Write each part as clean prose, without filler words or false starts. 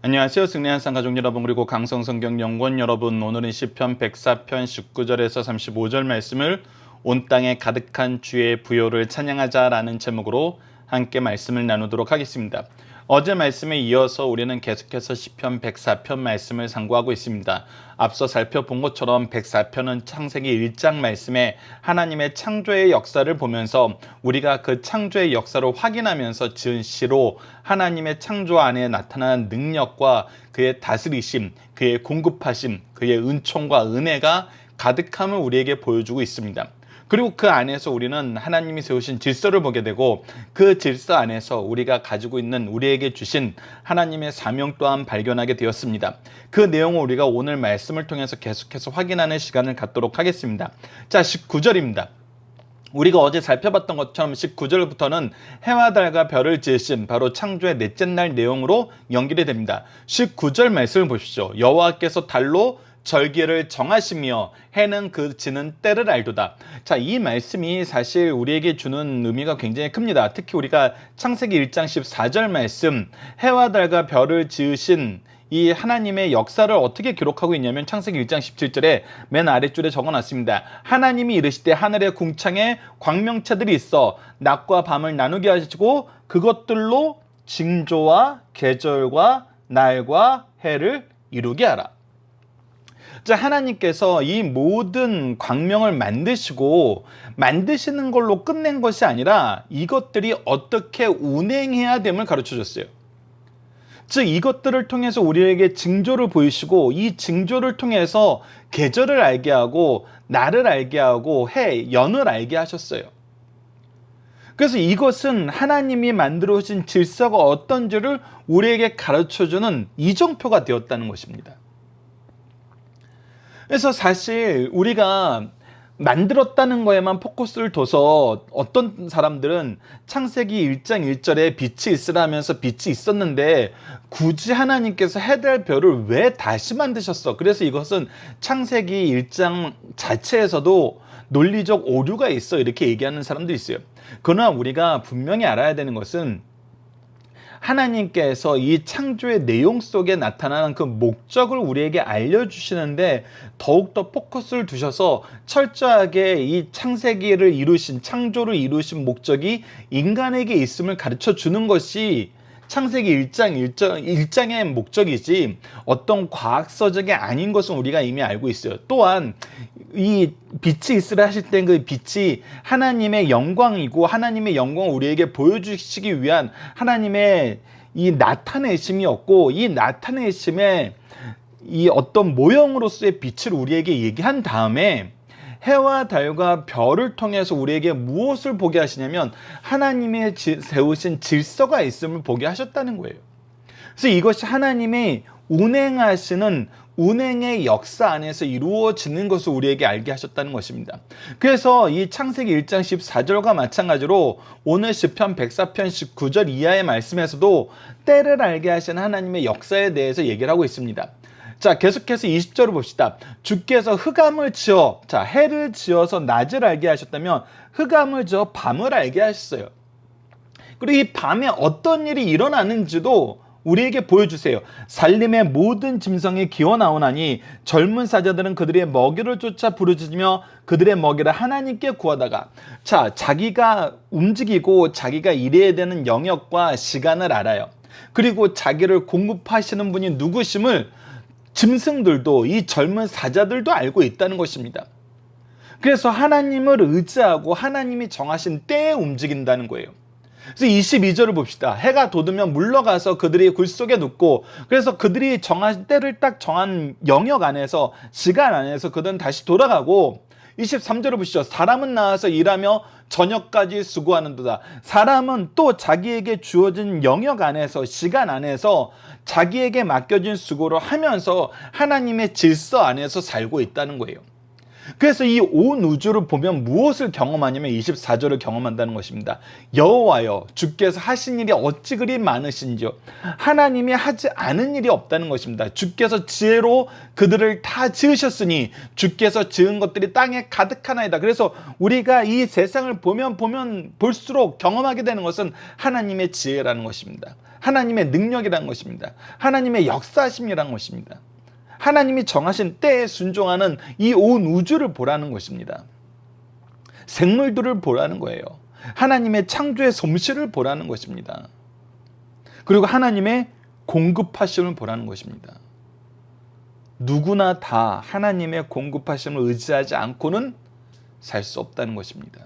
안녕하세요. 승리한 쌍가족 여러분, 그리고 강성성경연구원 여러분, 오늘은 시편 104편 19절에서 35절 말씀을 온 땅에 가득한 주의 부요를 찬양하자라는 제목으로 함께 말씀을 나누도록 하겠습니다. 어제 말씀에 이어서 우리는 계속해서 시편 104편 말씀을 상고하고 있습니다. 앞서 살펴본 것처럼 104편은 창세기 1장 말씀에 하나님의 창조의 역사를 보면서 우리가 그 창조의 역사를 확인하면서 지은 시로 하나님의 창조 안에 나타나는 능력과 그의 다스리심, 그의 공급하심, 그의 은총과 은혜가 가득함을 우리에게 보여주고 있습니다. 그리고 그 안에서 우리는 하나님이 세우신 질서를 보게 되고, 그 질서 안에서 우리가 가지고 있는, 우리에게 주신 하나님의 사명 또한 발견하게 되었습니다. 그 내용을 우리가 오늘 말씀을 통해서 계속해서 확인하는 시간을 갖도록 하겠습니다. 자, 19절입니다. 우리가 어제 살펴봤던 것처럼 19절부터는 해와 달과 별을 지으신 바로 창조의 넷째 날 내용으로 연결이 됩니다. 19절 말씀을 보십시오. 여호와께서 달로 절기를 정하시며 해는 그 지는 때를 알도다. 자, 이 말씀이 사실 우리에게 주는 의미가 굉장히 큽니다. 특히 우리가 창세기 1장 14절 말씀, 해와 달과 별을 지으신 이 하나님의 역사를 어떻게 기록하고 있냐면, 창세기 1장 17절에 맨 아랫줄에 적어놨습니다. 하나님이 이르시되 하늘의 궁창에 광명체들이 있어 낮과 밤을 나누게 하시고 그것들로 징조와 계절과 날과 해를 이루게 하라. 자, 하나님께서 이 모든 광명을 만드시는 걸로 끝낸 것이 아니라 이것들이 어떻게 운행해야 됨을 가르쳐 줬어요. 즉, 이것들을 통해서 우리에게 징조를 보이시고, 이 징조를 통해서 계절을 알게 하고 날을 알게 하고 해, 연을 알게 하셨어요. 그래서 이것은 하나님이 만들어 오신 질서가 어떤지를 우리에게 가르쳐주는 이정표가 되었다는 것입니다. 그래서 사실 우리가 만들었다는 거에만 포커스를 둬서 어떤 사람들은 창세기 1장 1절에 빛이 있으라면서 빛이 있었는데 굳이 하나님께서 해달 별을 왜 다시 만드셨어? 그래서 이것은 창세기 1장 자체에서도 논리적 오류가 있어, 이렇게 얘기하는 사람도 있어요. 그러나 우리가 분명히 알아야 되는 것은, 하나님께서 이 창조의 내용 속에 나타나는 그 목적을 우리에게 알려주시는데 더욱더 포커스를 두셔서 철저하게 이 창세기를 이루신, 창조를 이루신 목적이 인간에게 있음을 가르쳐 주는 것이 창세기 1장의 목적이지, 어떤 과학서적이 아닌 것은 우리가 이미 알고 있어요. 또한 이 빛이 있으라 하실 때 그 빛이 하나님의 영광이고, 하나님의 영광을 우리에게 보여주시기 위한 하나님의 이 나타내심이었고, 이 나타내심의 이 어떤 모형으로서의 빛을 우리에게 얘기한 다음에 해와 달과 별을 통해서 우리에게 무엇을 보게 하시냐면, 하나님의 세우신 질서가 있음을 보게 하셨다는 거예요. 그래서 이것이 하나님이 운행하시는 운행의 역사 안에서 이루어지는 것을 우리에게 알게 하셨다는 것입니다. 그래서 이 창세기 1장 14절과 마찬가지로 오늘 시편 104편 19절 이하의 말씀에서도 때를 알게 하신 하나님의 역사에 대해서 얘기를 하고 있습니다. 자, 계속해서 20절을 봅시다. 주께서 흑암을 지어, 자, 해를 지어서 낮을 알게 하셨다면 흑암을 지어 밤을 알게 하셨어요. 그리고 이 밤에 어떤 일이 일어나는지도 우리에게 보여주세요. 살림의 모든 짐승이 기어나오나니 젊은 사자들은 그들의 먹이를 쫓아 부르짖으며 그들의 먹이를 하나님께 구하다가. 자, 자기가 움직이고 자기가 일해야 되는 영역과 시간을 알아요. 그리고 자기를 공급하시는 분이 누구심을 짐승들도, 이 젊은 사자들도 알고 있다는 것입니다. 그래서 하나님을 의지하고 하나님이 정하신 때에 움직인다는 거예요. 그래서 22절을 봅시다. 해가 돋으면 물러가서 그들이 굴 속에 눕고, 그래서 그들이 정한 때를 딱 정한 영역 안에서, 시간 안에서 그들은 다시 돌아가고, 23절을 보시죠. 사람은 나와서 일하며 저녁까지 수고하는도다. 사람은 또 자기에게 주어진 영역 안에서, 시간 안에서 자기에게 맡겨진 수고를 하면서 하나님의 질서 안에서 살고 있다는 거예요. 그래서 이 온 우주를 보면 무엇을 경험하냐면 24절을 경험한다는 것입니다. 여호와여 주께서 하신 일이 어찌 그리 많으신지요. 하나님이 하지 않은 일이 없다는 것입니다. 주께서 지혜로 그들을 다 지으셨으니 주께서 지은 것들이 땅에 가득하나이다. 그래서 우리가 이 세상을 보면 볼수록 경험하게 되는 것은 하나님의 지혜라는 것입니다. 하나님의 능력이라는 것입니다. 하나님의 역사심이라는 것입니다. 하나님이 정하신 때에 순종하는 이 온 우주를 보라는 것입니다. 생물들을 보라는 거예요. 하나님의 창조의 솜씨를 보라는 것입니다. 그리고 하나님의 공급하심을 보라는 것입니다. 누구나 다 하나님의 공급하심을 의지하지 않고는 살 수 없다는 것입니다.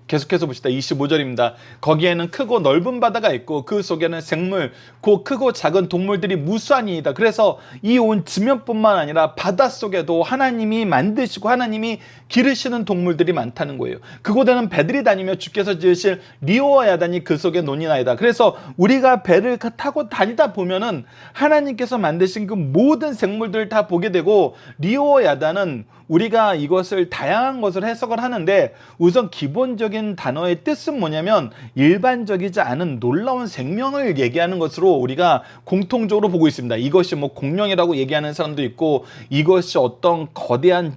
계속해서 봅시다. 25절입니다. 거기에는 크고 넓은 바다가 있고 그 속에는 생물, 곧 크고 작은 동물들이 무수하니이다. 그래서 이 온 지면뿐만 아니라 바닷속에도 하나님이 만드시고 하나님이 기르시는 동물들이 많다는 거예요. 그곳에는 배들이 다니며 주께서 지으실 리오와 야단이 그 속에 논이나이다. 그래서 우리가 배를 타고 다니다 보면은 하나님께서 만드신 그 모든 생물들을 다 보게 되고, 리오와 야단은 우리가 이것을 다양한 것을 해석을 하는데, 우선 기본적인 단어의 뜻은 뭐냐면 일반적이지 않은 놀라운 생명을 얘기하는 것으로 우리가 공통적으로 보고 있습니다. 이것이 뭐 공룡이라고 얘기하는 사람도 있고, 이것이 어떤 거대한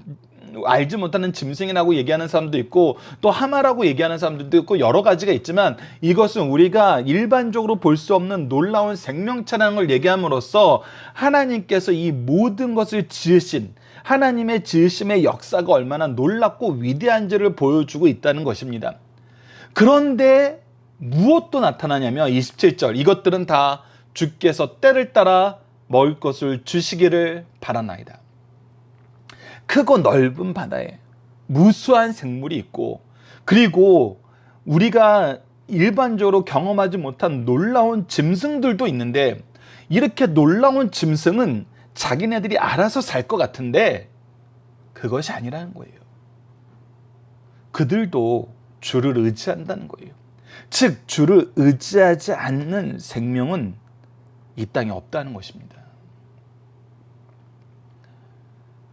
알지 못하는 짐승이라고 얘기하는 사람도 있고, 또 하마라고 얘기하는 사람들도 있고, 여러 가지가 있지만 이것은 우리가 일반적으로 볼 수 없는 놀라운 생명체라는 걸 얘기함으로써 하나님께서 이 모든 것을 지으신 하나님의 지으심의 역사가 얼마나 놀랍고 위대한지를 보여주고 있다는 것입니다. 그런데 무엇도 나타나냐면 27절, 이것들은 다 주께서 때를 따라 먹을 것을 주시기를 바라나이다. 크고 넓은 바다에 무수한 생물이 있고, 그리고 우리가 일반적으로 경험하지 못한 놀라운 짐승들도 있는데, 이렇게 놀라운 짐승은 자기네들이 알아서 살 것 같은데 그것이 아니라는 거예요. 그들도 주를 의지한다는 거예요. 즉 주를 의지하지 않는 생명은 이 땅에 없다는 것입니다.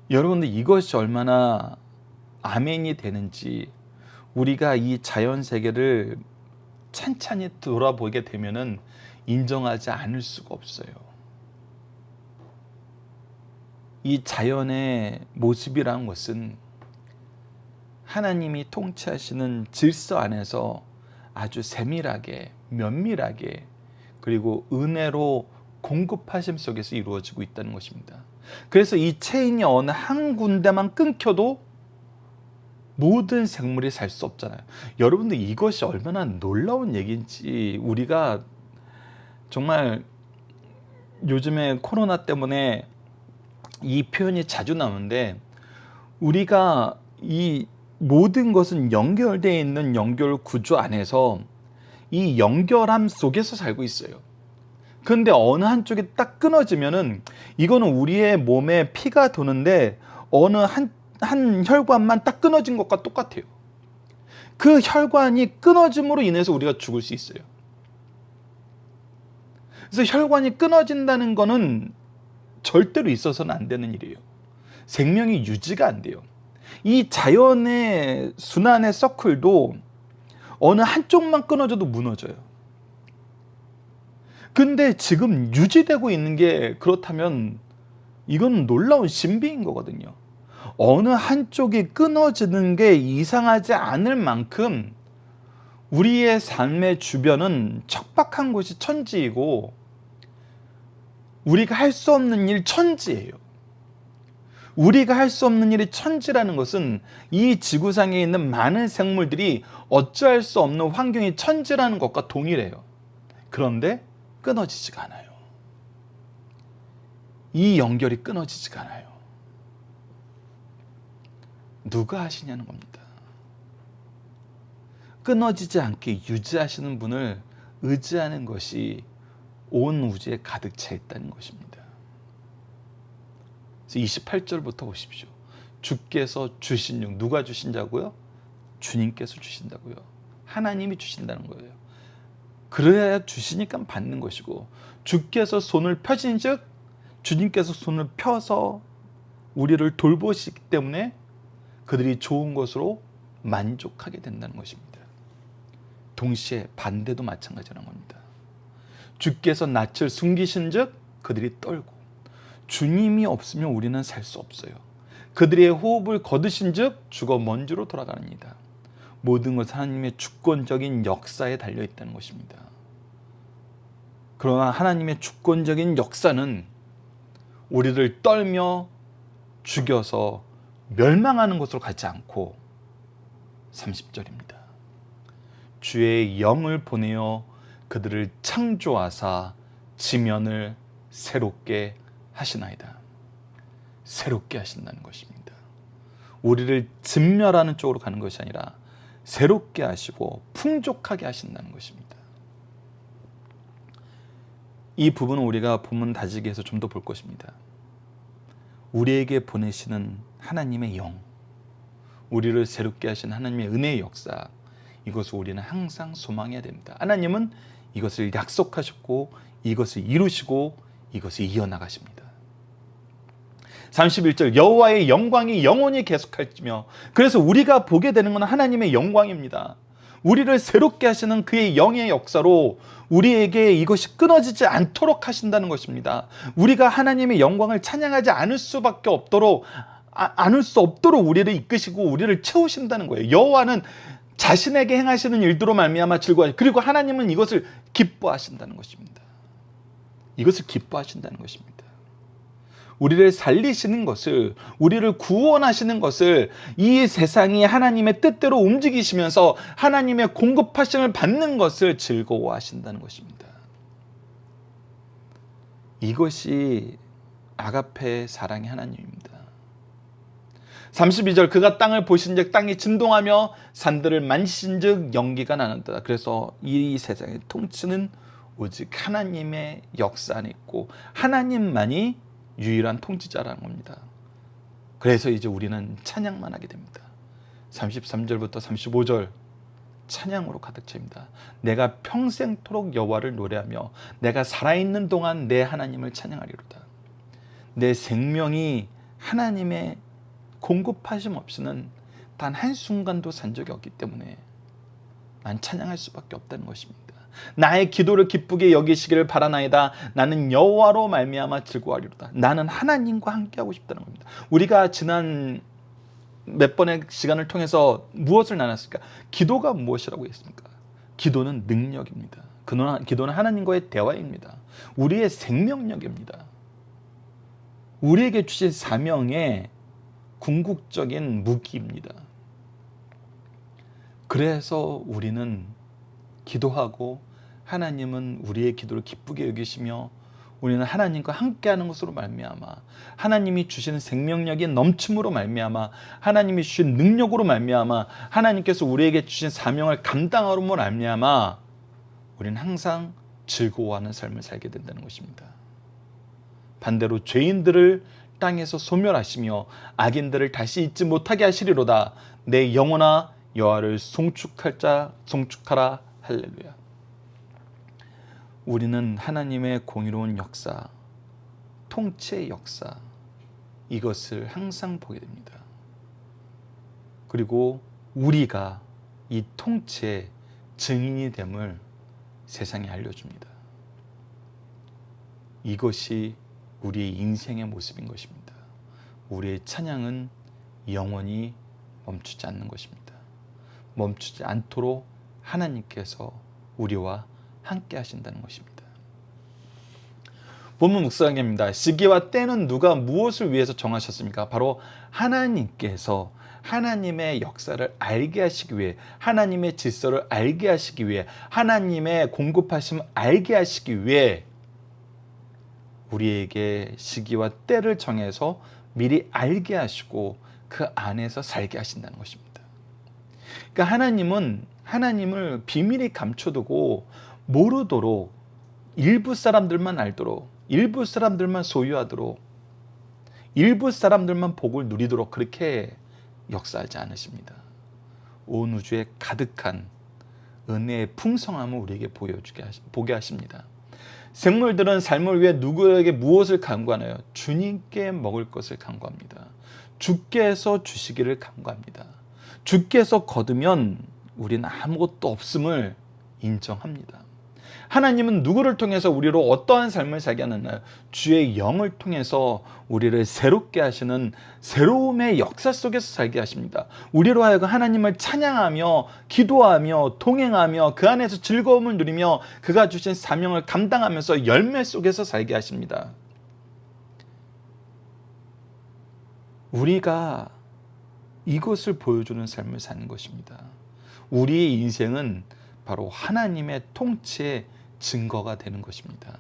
여러분들, 이것이 얼마나 아멘이 되는지 우리가 이 자연 세계를 찬찬히 돌아보게 되면은 인정하지 않을 수가 없어요. 이 자연의 모습이라는 것은 하나님이 통치하시는 질서 안에서 아주 세밀하게, 면밀하게, 그리고 은혜로 공급하심 속에서 이루어지고 있다는 것입니다. 그래서 이 체인이 어느 한 군데만 끊겨도 모든 생물이 살 수 없잖아요. 여러분들, 이것이 얼마나 놀라운 얘기인지 우리가 정말 요즘에 코로나 때문에 이 표현이 자주 나오는데, 우리가 이 모든 것은 연결되어 있는 연결 구조 안에서 이 연결함 속에서 살고 있어요. 그런데 어느 한쪽이 딱 끊어지면은 이거는 우리의 몸에 피가 도는데 어느 한 혈관만 딱 끊어진 것과 똑같아요. 그 혈관이 끊어짐으로 인해서 우리가 죽을 수 있어요. 그래서 혈관이 끊어진다는 거는 절대로 있어서는 안 되는 일이에요. 생명이 유지가 안 돼요. 이 자연의 순환의 서클도 어느 한쪽만 끊어져도 무너져요. 근데 지금 유지되고 있는 게 그렇다면 이건 놀라운 신비인 거거든요. 어느 한쪽이 끊어지는 게 이상하지 않을 만큼 우리의 삶의 주변은 척박한 곳이 천지이고, 우리가 할 수 없는 일 천지예요. 우리가 할 수 없는 일이 천지라는 것은 이 지구상에 있는 많은 생물들이 어찌할 수 없는 환경이 천지라는 것과 동일해요. 그런데 끊어지지가 않아요. 이 연결이 끊어지지가 않아요. 누가 하시냐는 겁니다. 끊어지지 않게 유지하시는 분을 의지하는 것이 온 우주에 가득 차 있다는 것입니다. 28절부터 보십시오. 주께서 주신 중, 누가 주신다고요? 주님께서 주신다고요. 하나님이 주신다는 거예요. 그래야 주시니까 받는 것이고, 주께서 손을 펴신 즉 주님께서 손을 펴서 우리를 돌보시기 때문에 그들이 좋은 것으로 만족하게 된다는 것입니다. 동시에 반대도 마찬가지라는 겁니다. 주께서 낯을 숨기신 즉 그들이 떨고, 주님이 없으면 우리는 살 수 없어요. 그들의 호흡을 거두신 즉 죽어 먼지로 돌아갑니다. 모든 것은 하나님의 주권적인 역사에 달려있다는 것입니다. 그러나 하나님의 주권적인 역사는 우리를 떨며 죽여서 멸망하는 것으로 가지 않고 30절입니다. 주의 영을 보내어 그들을 창조하사 지면을 새롭게 하시나이다. 새롭게 하신다는 것입니다. 우리를 진멸하는 쪽으로 가는 것이 아니라 새롭게 하시고 풍족하게 하신다는 것입니다. 이 부분은 우리가 본문 다지기에서 좀 더 볼 것입니다. 우리에게 보내시는 하나님의 영, 우리를 새롭게 하신 하나님의 은혜의 역사, 이것을 우리는 항상 소망해야 됩니다. 하나님은 이것을 약속하셨고 이것을 이루시고 이것을 이어나가십니다. 31절 여호와의 영광이 영원히 계속할지며, 그래서 우리가 보게 되는 것은 하나님의 영광입니다. 우리를 새롭게 하시는 그의 영의 역사로 우리에게 이것이 끊어지지 않도록 하신다는 것입니다. 우리가 하나님의 영광을 찬양하지 않을 수밖에 없도록 않을 수 없도록 우리를 이끄시고 우리를 채우신다는 거예요. 여호와는 자신에게 행하시는 일들로 말미암아 즐거워하시고, 그리고 하나님은 이것을 기뻐하신다는 것입니다. 이것을 기뻐하신다는 것입니다. 우리를 살리시는 것을, 우리를 구원하시는 것을, 이 세상이 하나님의 뜻대로 움직이시면서 하나님의 공급하심을 받는 것을 즐거워하신다는 것입니다. 이것이 아가페의 사랑의 하나님입니다. 32절 그가 땅을 보신즉 땅이 진동하며 산들을 만지신즉 연기가 나는도다. 그래서 이 세상의 통치는 오직 하나님의 역사 안에 있고 하나님만이 유일한 통치자라는 겁니다. 그래서 이제 우리는 찬양만 하게 됩니다. 33절부터 35절 찬양으로 가득 차입니다. 내가 평생토록 여호와를 노래하며 내가 살아있는 동안 내 하나님을 찬양하리로다. 내 생명이 하나님의 공급하심 없이는 단 한순간도 산 적이 없기 때문에 난 찬양할 수밖에 없다는 것입니다. 나의 기도를 기쁘게 여기시기를 바라나이다. 나는 여호와로 말미암아 즐거워하리로다. 나는 하나님과 함께하고 싶다는 겁니다. 우리가 지난 몇 번의 시간을 통해서 무엇을 나눴을까? 기도가 무엇이라고 했습니까? 기도는 능력입니다. 기도는 하나님과의 대화입니다. 우리의 생명력입니다. 우리에게 주신 사명의 궁극적인 무기입니다. 그래서 우리는 기도하고 하나님은 우리의 기도를 기쁘게 여기시며 우리는 하나님과 함께하는 것으로 말미암아 하나님이 주시는 생명력의 넘침으로 말미암아 하나님이 주신 능력으로 말미암아 하나님께서 우리에게 주신 사명을 감당함으로 말미암아 우리는 항상 즐거워하는 삶을 살게 된다는 것입니다. 반대로 죄인들을 땅에서 소멸하시며 악인들을 다시 잊지 못하게 하시리로다. 내 영혼아 여호와를 송축하라. 할렐루야. 우리는 하나님의 공의로운 역사, 통치의 역사, 이것을 항상 보게 됩니다. 그리고 우리가 이 통치의 증인이 됨을 세상에 알려줍니다. 이것이 우리의 인생의 모습인 것입니다. 우리의 찬양은 영원히 멈추지 않는 것입니다. 멈추지 않도록 하나님께서 우리와 함께 하신다는 것입니다. 본문 묵상입니다. 시기와 때는 누가 무엇을 위해서 정하셨습니까? 바로 하나님께서 하나님의 역사를 알게 하시기 위해, 하나님의 질서를 알게 하시기 위해, 하나님의 공급하심을 알게 하시기 위해 우리에게 시기와 때를 정해서 미리 알게 하시고 그 안에서 살게 하신다는 것입니다. 그러니까 하나님은 하나님을 비밀히 감춰두고 모르도록, 일부 사람들만 알도록, 일부 사람들만 소유하도록, 일부 사람들만 복을 누리도록 그렇게 역사하지 않으십니다. 온 우주에 가득한 은혜의 풍성함을 우리에게 보게 하십니다. 생물들은 삶을 위해 누구에게 무엇을 간구하나요? 주님께 먹을 것을 간구합니다. 주께서 주시기를 간구합니다. 주께서 거두면 우리는 아무것도 없음을 인정합니다. 하나님은 누구를 통해서 우리로 어떠한 삶을 살게 하나요? 주의 영을 통해서 우리를 새롭게 하시는 새로움의 역사 속에서 살게 하십니다. 우리로 하여금 하나님을 찬양하며 기도하며 동행하며 그 안에서 즐거움을 누리며 그가 주신 사명을 감당하면서 열매 속에서 살게 하십니다. 우리가 이것을 보여주는 삶을 사는 것입니다. 우리의 인생은 바로 하나님의 통치의 증거가 되는 것입니다.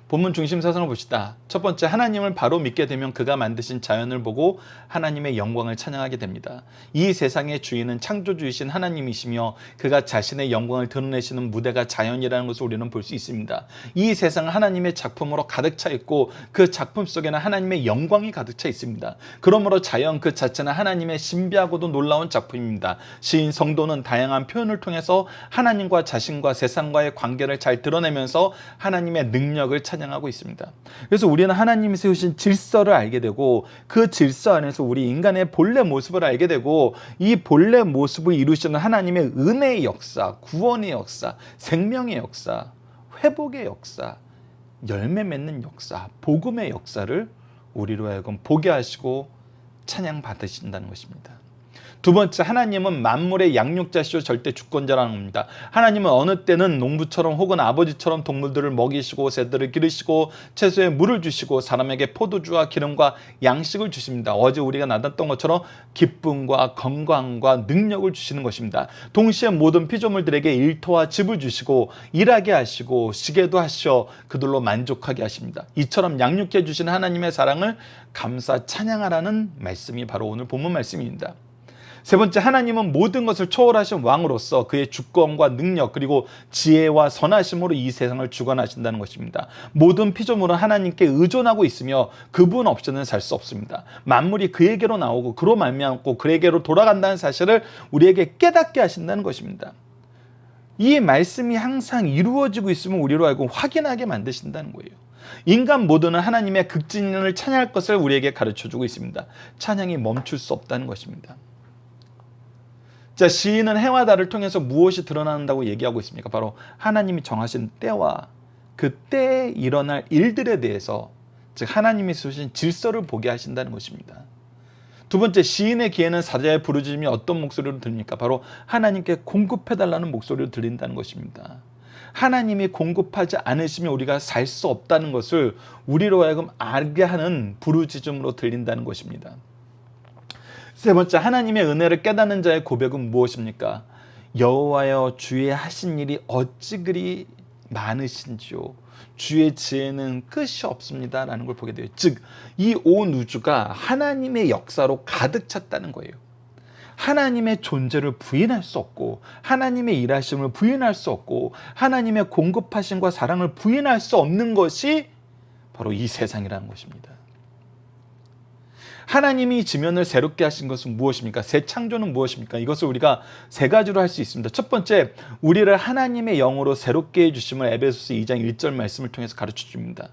본문 중심 사상을 봅시다. 첫 번째, 하나님을 바로 믿게 되면 그가 만드신 자연을 보고 하나님의 영광을 찬양하게 됩니다. 이 세상의 주인은 창조주이신 하나님이시며 그가 자신의 영광을 드러내시는 무대가 자연이라는 것을 우리는 볼 수 있습니다. 이 세상은 하나님의 작품으로 가득 차 있고 그 작품 속에는 하나님의 영광이 가득 차 있습니다. 그러므로 자연 그 자체는 하나님의 신비하고도 놀라운 작품입니다. 시인 성도는 다양한 표현을 통해서 하나님과 자신과 세상과의 관계를 잘 드러내면서 하나님의 능력을 찬양하고 있습니다. 그래서 우리는 하나님이 세우신 질서를 알게 되고 그 질서 안에서 우리 인간의 본래 모습을 알게 되고 이 본래 모습을 이루시는 하나님의 은혜의 역사, 구원의 역사, 생명의 역사, 회복의 역사, 열매 맺는 역사, 복음의 역사를 우리로 하여금 보게 하시고 찬양 받으신다는 것입니다. 두 번째, 하나님은 만물의 양육자시오 절대 주권자라는 겁니다. 하나님은 어느 때는 농부처럼 혹은 아버지처럼 동물들을 먹이시고 새들을 기르시고 채소에 물을 주시고 사람에게 포도주와 기름과 양식을 주십니다. 어제 우리가 나눴던 것처럼 기쁨과 건강과 능력을 주시는 것입니다. 동시에 모든 피조물들에게 일터와 집을 주시고 일하게 하시고 쉬게도 하시어 그들로 만족하게 하십니다. 이처럼 양육해 주시는 하나님의 사랑을 감사 찬양하라는 말씀이 바로 오늘 본문 말씀입니다. 세 번째, 하나님은 모든 것을 초월하신 왕으로서 그의 주권과 능력 그리고 지혜와 선하심으로 이 세상을 주관하신다는 것입니다. 모든 피조물은 하나님께 의존하고 있으며 그분 없이는 살 수 없습니다. 만물이 그에게로 나오고 그로 말미암고 그에게로 돌아간다는 사실을 우리에게 깨닫게 하신다는 것입니다. 이 말씀이 항상 이루어지고 있으면 우리로 하여금 확인하게 만드신다는 거예요. 인간 모두는 하나님의 극진을 찬양할 것을 우리에게 가르쳐주고 있습니다. 찬양이 멈출 수 없다는 것입니다. 자, 시인은 해와 달을 통해서 무엇이 드러난다고 얘기하고 있습니까? 바로 하나님이 정하신 때와 그 때에 일어날 일들에 대해서, 즉 하나님이 세우신 질서를 보게 하신다는 것입니다. 두 번째, 시인의 귀에는 사자의 부르짖음이 어떤 목소리로 들립니까? 바로 하나님께 공급해달라는 목소리로 들린다는 것입니다. 하나님이 공급하지 않으시면 우리가 살 수 없다는 것을 우리로 하여금 알게 하는 부르짖음으로 들린다는 것입니다. 세 번째, 하나님의 은혜를 깨닫는 자의 고백은 무엇입니까? 여호와여, 주의 하신 일이 어찌 그리 많으신지요. 주의 지혜는 끝이 없습니다 라는 걸 보게 돼요. 즉, 이 온 우주가 하나님의 역사로 가득 찼다는 거예요. 하나님의 존재를 부인할 수 없고 하나님의 일하심을 부인할 수 없고 하나님의 공급하심과 사랑을 부인할 수 없는 것이 바로 이 세상이라는 것입니다. 하나님이 지면을 새롭게 하신 것은 무엇입니까? 새 창조는 무엇입니까? 이것을 우리가 세 가지로 할 수 있습니다. 첫 번째, 우리를 하나님의 영으로 새롭게 해주심을 에베소서 2장 1절 말씀을 통해서 가르쳐 줍니다.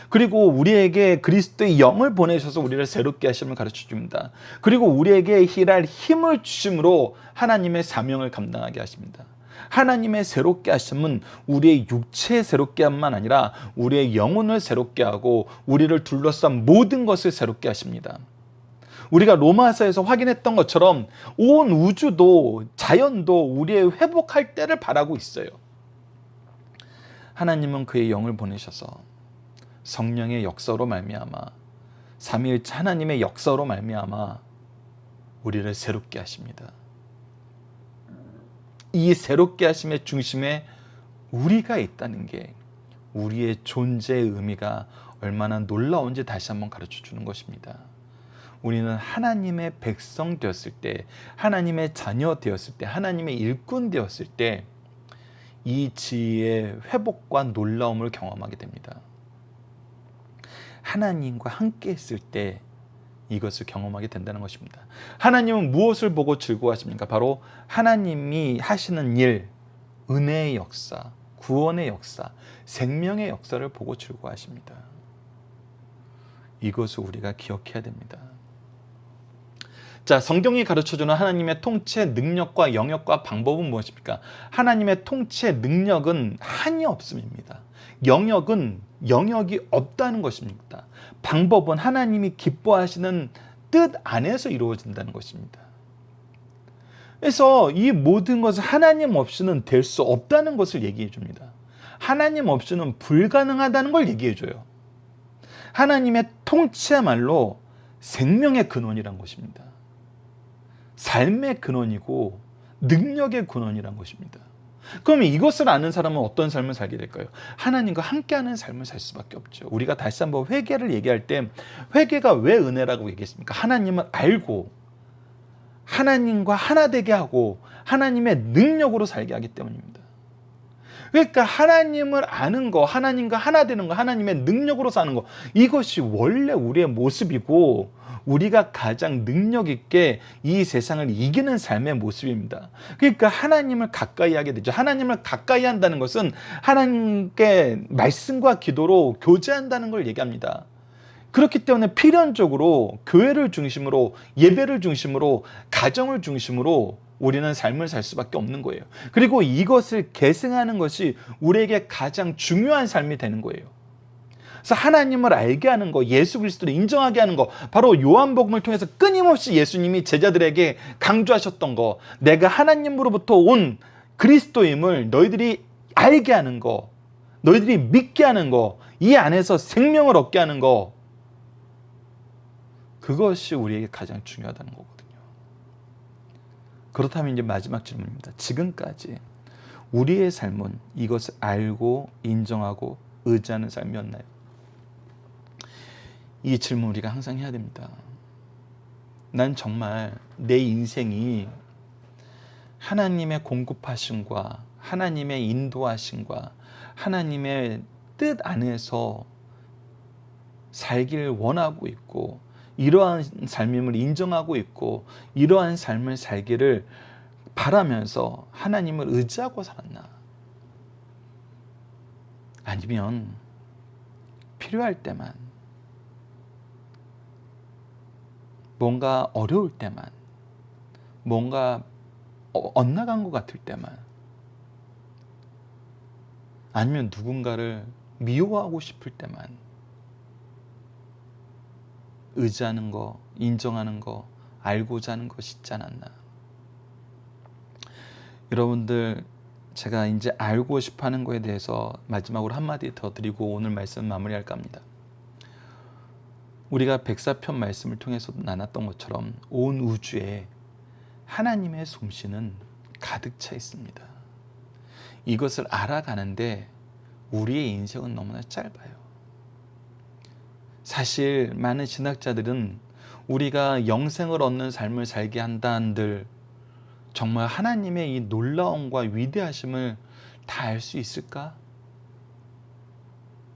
그리고 우리에게 그리스도의 영을 보내셔서 우리를 새롭게 하심을 가르쳐 줍니다. 그리고 우리에게 일할 힘을 주심으로 하나님의 사명을 감당하게 하십니다. 하나님의 새롭게 하심은 우리의 육체의 새롭게 함만 아니라 우리의 영혼을 새롭게 하고 우리를 둘러싼 모든 것을 새롭게 하십니다. 우리가 로마서에서 확인했던 것처럼 온 우주도 자연도 우리의 회복할 때를 바라고 있어요. 하나님은 그의 영을 보내셔서 성령의 역사로 말미암아 삼위일체 하나님의 역사로 말미암아 우리를 새롭게 하십니다. 이 새롭게 하심의 중심에 우리가 있다는 게 우리의 존재의 의미가 얼마나 놀라운지 다시 한번 가르쳐 주는 것입니다. 우리는 하나님의 백성 되었을 때, 하나님의 자녀 되었을 때, 하나님의 일꾼 되었을 때 이 지혜의 회복과 놀라움을 경험하게 됩니다. 하나님과 함께 있을 때 이것을 경험하게 된다는 것입니다. 하나님은 무엇을 보고 즐거워하십니까? 바로 하나님이 하시는 일, 은혜의 역사, 구원의 역사, 생명의 역사를 보고 즐거워하십니다. 이것을 우리가 기억해야 됩니다. 자, 성경이 가르쳐주는 하나님의 통치의 능력과 영역과 방법은 무엇입니까? 하나님의 통치의 능력은 한이 없음입니다. 영역은 영역이 없다는 것입니다. 방법은 하나님이 기뻐하시는 뜻 안에서 이루어진다는 것입니다. 그래서 이 모든 것은 하나님 없이는 될 수 없다는 것을 얘기해 줍니다. 하나님 없이는 불가능하다는 걸 얘기해 줘요. 하나님의 통치야말로 생명의 근원이란 것입니다. 삶의 근원이고 능력의 근원이란 것입니다. 그러면 이것을 아는 사람은 어떤 삶을 살게 될까요? 하나님과 함께하는 삶을 살 수밖에 없죠. 우리가 다시 한번 회개를 얘기할 때 회개가 왜 은혜라고 얘기했습니까? 하나님을 알고 하나님과 하나 되게 하고 하나님의 능력으로 살게 하기 때문입니다. 그러니까 하나님을 아는 거, 하나님과 하나 되는 거, 하나님의 능력으로 사는 거, 이것이 원래 우리의 모습이고 우리가 가장 능력 있게 이 세상을 이기는 삶의 모습입니다. 그러니까 하나님을 가까이 하게 되죠. 하나님을 가까이 한다는 것은 하나님께 말씀과 기도로 교제한다는 걸 얘기합니다. 그렇기 때문에 필연적으로 교회를 중심으로, 예배를 중심으로, 가정을 중심으로 우리는 삶을 살 수밖에 없는 거예요. 그리고 이것을 계승하는 것이 우리에게 가장 중요한 삶이 되는 거예요. 그래서 하나님을 알게 하는 거, 예수 그리스도를 인정하게 하는 거, 바로 요한복음을 통해서 끊임없이 예수님이 제자들에게 강조하셨던 거, 내가 하나님으로부터 온 그리스도임을 너희들이 알게 하는 거, 너희들이 믿게 하는 거, 이 안에서 생명을 얻게 하는 거, 그것이 우리에게 가장 중요하다는 거거든요. 그렇다면 이제 마지막 질문입니다. 지금까지 우리의 삶은 이것을 알고 인정하고 의지하는 삶이었나요? 이 질문 우리가 항상 해야 됩니다. 난 정말 내 인생이 하나님의 공급하심과 하나님의 인도하심과 하나님의 뜻 안에서 살기를 원하고 있고 이러한 삶임을 인정하고 있고 이러한 삶을 살기를 바라면서 하나님을 의지하고 살았나? 아니면 필요할 때만, 뭔가 어려울 때만, 뭔가 엇나간 것 같을 때만, 아니면 누군가를 미워하고 싶을 때만 의지하는 거, 인정하는 거, 알고자 하는 것이 있지 않았나. 여러분들, 제가 이제 알고 싶어 하는 거에 대해서 마지막으로 한마디 더 드리고 오늘 말씀 마무리할까 합니다. 우리가 백사편 말씀을 통해서 나눴던 것처럼 온 우주에 하나님의 솜씨는 가득 차 있습니다. 이것을 알아가는데 우리의 인생은 너무나 짧아요. 사실 많은 신학자들은 우리가 영생을 얻는 삶을 살게 한다 한들 정말 하나님의 이 놀라움과 위대하심을 다 알 수 있을까?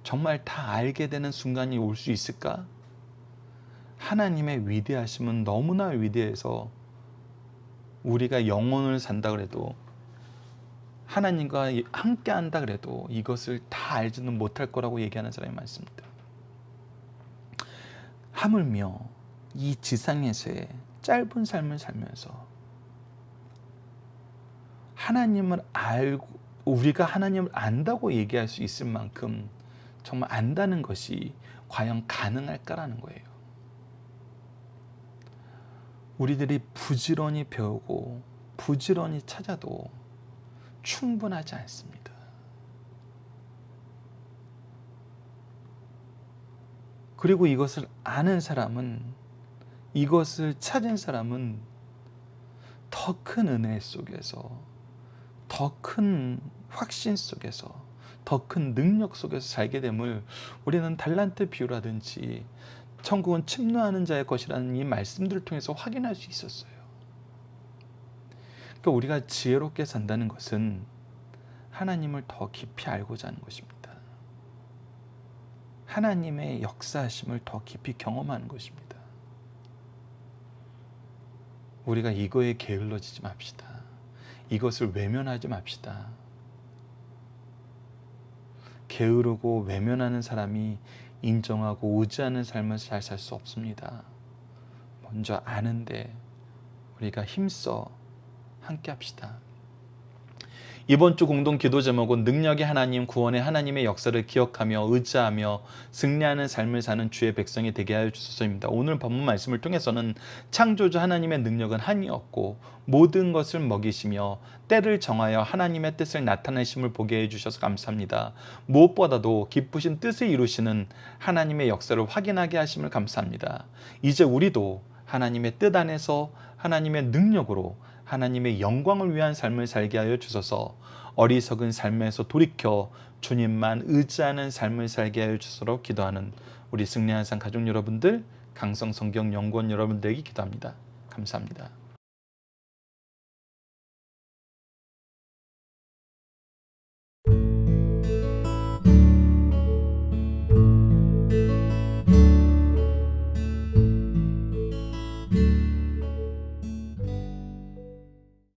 정말 다 알게 되는 순간이 올 수 있을까? 하나님의 위대하심은 너무나 위대해서 우리가 영혼을 산다 그래도 하나님과 함께 한다 그래도 이것을 다 알지는 못할 거라고 얘기하는 사람이 많습니다. 하물며 이 지상에서의 짧은 삶을 살면서 하나님을 알고 우리가 하나님을 안다고 얘기할 수 있을 만큼 정말 안다는 것이 과연 가능할까라는 거예요. 우리들이 부지런히 배우고 부지런히 찾아도 충분하지 않습니다. 그리고 이것을 아는 사람은, 이것을 찾은 사람은 더 큰 은혜 속에서, 더 큰 확신 속에서, 더 큰 능력 속에서 살게 됨을 우리는 달란트 비유라든지 천국은 침노하는 자의 것이라는 이 말씀들을 통해서 확인할 수 있었어요. 그러니까 우리가 지혜롭게 산다는 것은 하나님을 더 깊이 알고자 하는 것입니다. 하나님의 역사하심을 더 깊이 경험하는 것입니다. 우리가 이거에 게을러지지 맙시다. 이것을 외면하지 맙시다. 게으르고 외면하는 사람이 인정하고 의지하는 삶을 잘 살 수 없습니다. 먼저 아는데 우리가 힘써 함께 합시다. 이번 주 공동 기도 제목은 능력의 하나님, 구원의 하나님의 역사를 기억하며 의지하며 승리하는 삶을 사는 주의 백성이 되게 하여 주소서입니다. 오늘 본문 말씀을 통해서는 창조주 하나님의 능력은 한이 없고 모든 것을 먹이시며 때를 정하여 하나님의 뜻을 나타내심을 보게 해주셔서 감사합니다. 무엇보다도 기쁘신 뜻을 이루시는 하나님의 역사를 확인하게 하심을 감사합니다. 이제 우리도 하나님의 뜻 안에서 하나님의 능력으로 하나님의 영광을 위한 삶을 살게 하여 주소서. 어리석은 삶에서 돌이켜 주님만 의지하는 삶을 살게 하여 주소서 기도하는 우리 승리한 삶 가족 여러분들, 강성성경 연구원 여러분들에게 기도합니다. 감사합니다.